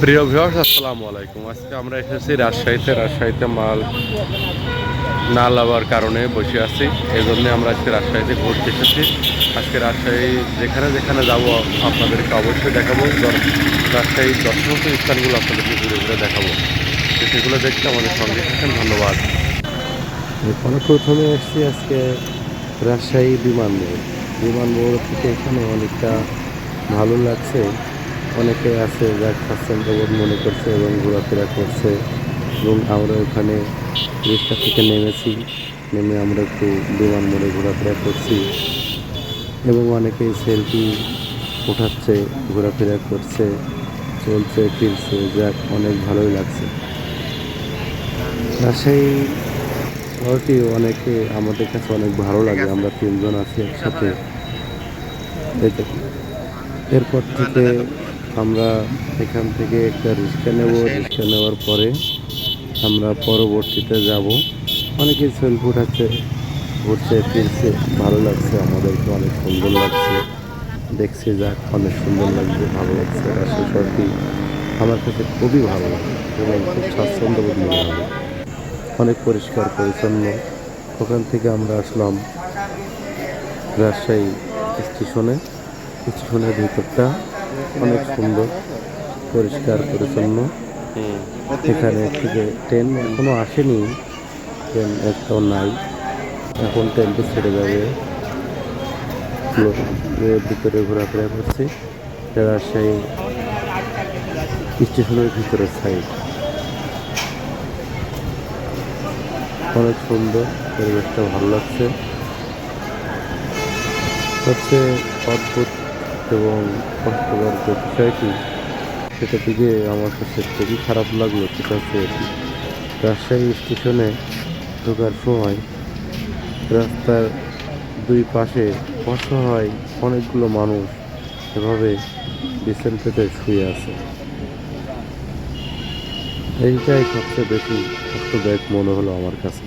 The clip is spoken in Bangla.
প্রিয় ভিউয়ার্স, আসসালামু আলাইকুম। আজকে আমরা এসেছি রাজশাহীতে মাল না লাগার কারণে বসে আছি। এই জন্য আমরা আজকে রাজশাহীতে ঘুরতে এসেছি। আজকে রাজশাহী যেখানে যেখানে যাব আপনাদেরকে অবশ্যই দেখাবো। রাজশাহীর দর্শনীয় স্থানগুলো আপনাদেরকে ঘুরে ঘুরে দেখাবো। তো সেগুলো দেখতে আমাদের সঙ্গে থাকেন। ধন্যবাদ। এখানে প্রথমে এসেছি আজকে রাজশাহী বিমানবন্দর থেকে এখানে অনেকটা ভালো লাগছে। অনেকে আছে যা খাচ্ছেন বোধ মনে করছে এবং ঘোরাফেরা করছে, এবং আমরা ওখানে রিক্সা থেকে নেমে আমরা একটু বিমানবন্দরে ঘোরাফেরা করছি এবং অনেকেই সেলফি উঠাচ্ছে, ঘোরাফেরা করছে, চলছে ফিরছে, যাক অনেক ভালোই লাগছে। রাজশাহী শহরটি আমাদের কাছে অনেক ভালো লাগে। আমরা তিনজন আছি একসাথে। এরপর থেকে আমরা এখান থেকে একটা রিক্সা রিক্সা নেওয়ার পরে আমরা পরবর্তীতে যাব। অনেকে সেলফি উঠাচ্ছে, ঘুরছে ফিরছে, ভালো লাগছে, আমাদেরকে অনেক সুন্দর লাগছে। দেখছি যাক অনেক সুন্দর লাগছে, ভালো লাগছে। রাজশাহী শহরটি আমার কাছে খুবই ভালো লাগে এবং খুব স্বাচ্ছন্দ্যবোধ মনে হয়, অনেক পরিষ্কার পরিচ্ছন্ন। ওখান থেকে আমরা আসলাম রাজশাহী স্টেশনের ভিতরটা অনেক সুন্দর, পরিষ্কার পরিচ্ছন্ন। এখানে থেকে ট্রেন এখনো আসেনি, ট্রেন একটাও নাই। এখন ট্রেনটি ছেড়ে যাবে। এর ভিতরে ঘোরাফেরা করছি। রাজশাহী স্টেশনের ভিতরের সাইড অনেক সুন্দর, পরিবেশটা ভালো লাগছে। সবচেয়ে অদ্ভুত এবং কষ্টকর যে বিষয়টি, সেটা থেকে আমার কাছে খুবই খারাপ লাগলো। সেটা হচ্ছে রাজশাহী স্টেশনে ঢোকার সময় রাস্তার দুই পাশে অসহায় অনেকগুলো মানুষ এভাবে বিছান পেতে শুয়ে আছে। এইটাই সবচেয়ে বেশি কষ্টদায়ক মনে হলো আমার কাছে।